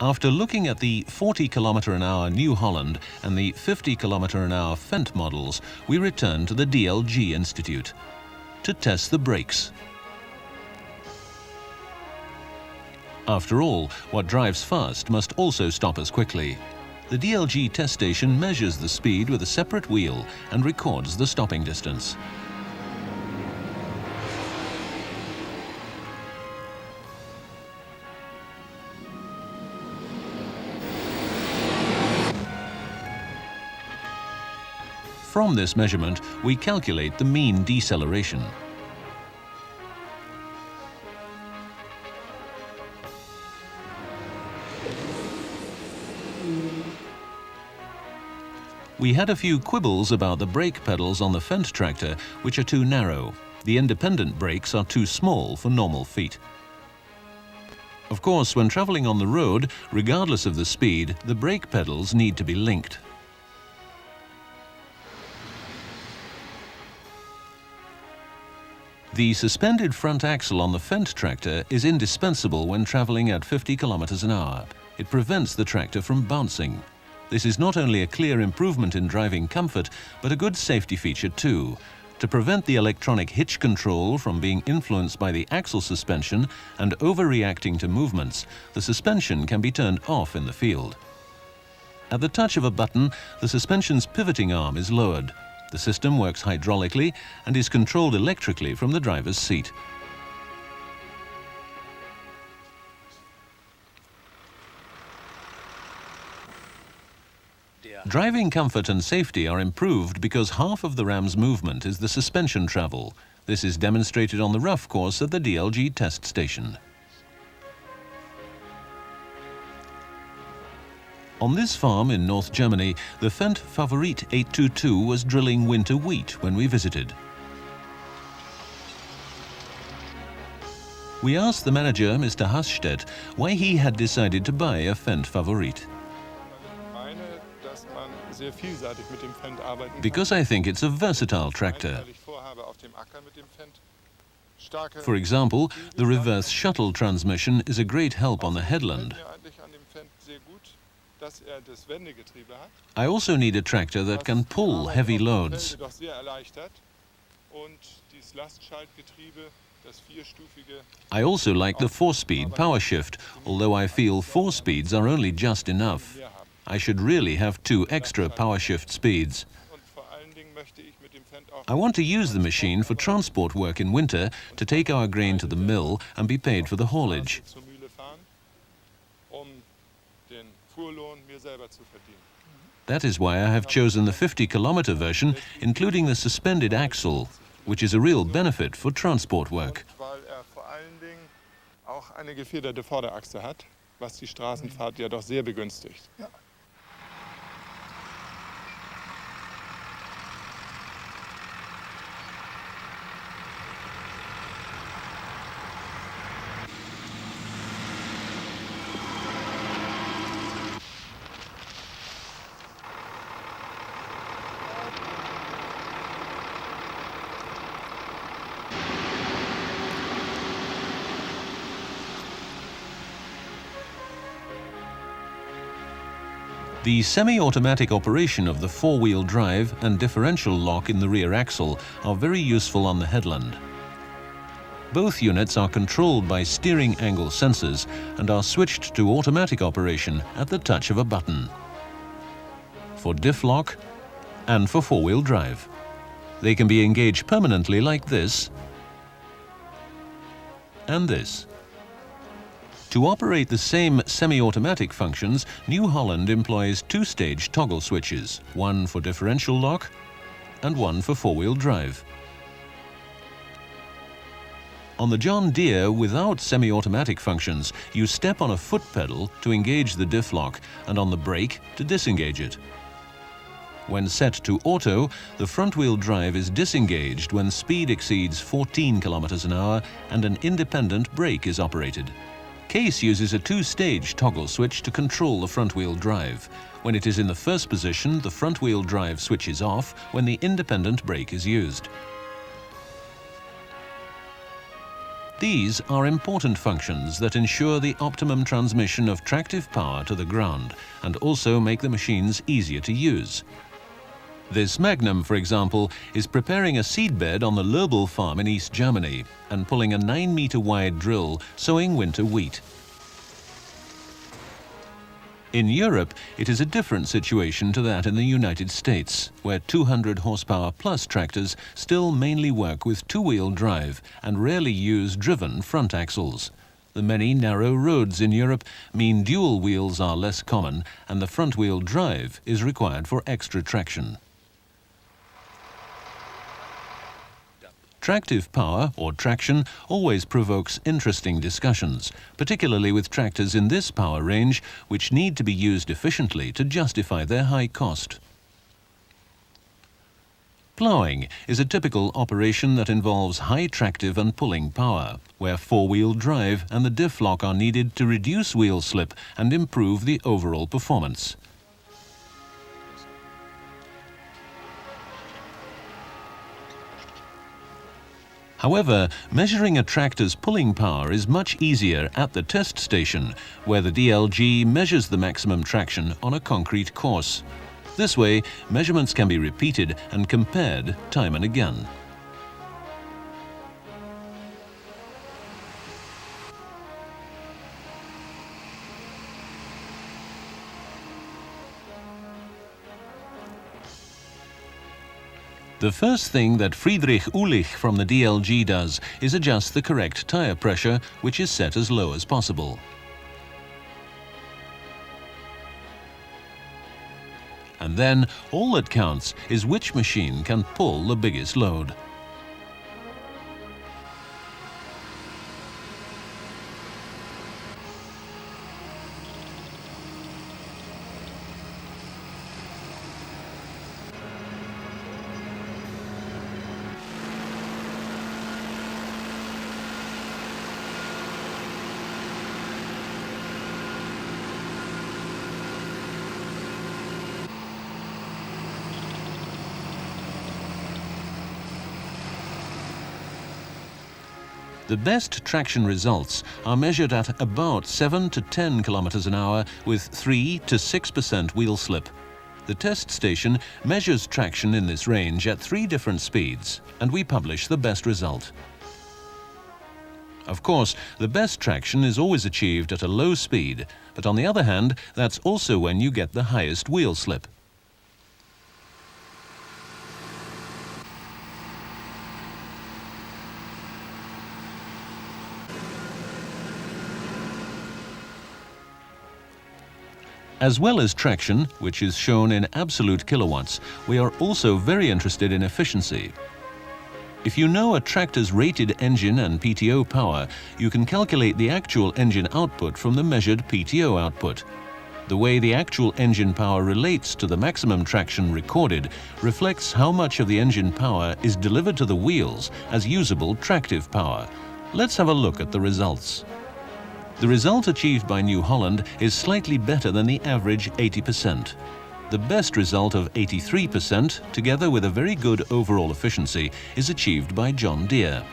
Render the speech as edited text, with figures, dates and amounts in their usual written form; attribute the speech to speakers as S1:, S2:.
S1: After looking at the 40 km/h New Holland and the 50 km/h Fendt models, we return to the DLG Institute to test the brakes. After all, what drives fast must also stop as quickly. The DLG test station measures the speed with a separate wheel and records the stopping distance. From this measurement, we calculate the mean deceleration. We had a few quibbles about the brake pedals on the Fendt tractor, which are too narrow. The independent brakes are too small for normal feet. Of course, when traveling on the road, regardless of the speed, the brake pedals need to be linked. The suspended front axle on the Fendt tractor is indispensable when traveling at 50 km/h. It prevents the tractor from bouncing. This is not only a clear improvement in driving comfort, but a good safety feature too. To prevent the electronic hitch control from being influenced by the axle suspension and overreacting to movements, the suspension can be turned off in the field. At the touch of a button, the suspension's pivoting arm is lowered. The system works hydraulically and is controlled electrically from the driver's seat. Driving comfort and safety are improved because half of the ram's movement is the suspension travel. This is demonstrated on the rough course at the DLG test station. On this farm in North Germany, the Fendt Favorit 822 was drilling winter wheat when we visited. We asked the manager, Mr. Hasstedt, why he had decided to buy a Fendt Favorit. Because I think it's a versatile tractor. For example, the reverse shuttle transmission is a great help on the headland. I also need a tractor that can pull heavy loads. I also like the 4-speed power shift, although I feel 4 speeds are only just enough. I should really have 2 extra power shift speeds. I want to use the machine for transport work in winter to take our grain to the mill and be paid for the haulage. That is why I have chosen the 50-kilometer version, including the suspended axle, which is a real benefit for transport work.
S2: Eine gefederte Vorderachse hat, was die Straßenfahrt ja doch sehr begünstigt. Ja.
S1: The semi-automatic operation of the 4-wheel drive and differential lock in the rear axle are very useful on the headland. Both units are controlled by steering angle sensors and are switched to automatic operation at the touch of a button. For diff lock and for 4-wheel drive. They can be engaged permanently like this and this. To operate the same semi-automatic functions, New Holland employs 2-stage toggle switches, one for differential lock and one for 4-wheel drive. On the John Deere without semi-automatic functions, you step on a foot pedal to engage the diff lock and on the brake to disengage it. When set to auto, the front-wheel drive is disengaged when speed exceeds 14 km/h and an independent brake is operated. Case uses a 2-stage toggle switch to control the front-wheel drive. When it is in the first position, the front-wheel drive switches off when the independent brake is used. These are important functions that ensure the optimum transmission of tractive power to the ground and also make the machines easier to use. This Magnum, for example, is preparing a seedbed on the Löbel farm in East Germany and pulling a 9-meter wide drill sowing winter wheat. In Europe, it is a different situation to that in the United States, where 200 horsepower plus tractors still mainly work with two-wheel drive and rarely use driven front axles. The many narrow roads in Europe mean dual wheels are less common and the front-wheel drive is required for extra traction. Tractive power, or traction, always provokes interesting discussions, particularly with tractors in this power range, which need to be used efficiently to justify their high cost. Ploughing is a typical operation that involves high tractive and pulling power, where four-wheel drive and the diff lock are needed to reduce wheel slip and improve the overall performance. However, measuring a tractor's pulling power is much easier at the test station, where the DLG measures the maximum traction on a concrete course. This way, measurements can be repeated and compared time and again. The first thing that Friedrich Uhlich from the DLG does is adjust the correct tire pressure, which is set as low as possible. And then all that counts is which machine can pull the biggest load. The best traction results are measured at about 7 to 10 kilometers an hour with 3 to 6% wheel slip. The test station measures traction in this range at 3 different speeds, and we publish the best result. Of course, the best traction is always achieved at a low speed, but on the other hand, that's also when you get the highest wheel slip. As well as traction, which is shown in absolute kilowatts, we are also very interested in efficiency. If you know a tractor's rated engine and PTO power, you can calculate the actual engine output from the measured PTO output. The way the actual engine power relates to the maximum traction recorded reflects how much of the engine power is delivered to the wheels as usable tractive power. Let's have a look at the results. The result achieved by New Holland is slightly better than the average 80%. The best result of 83%, together with a very good overall efficiency, is achieved by John Deere.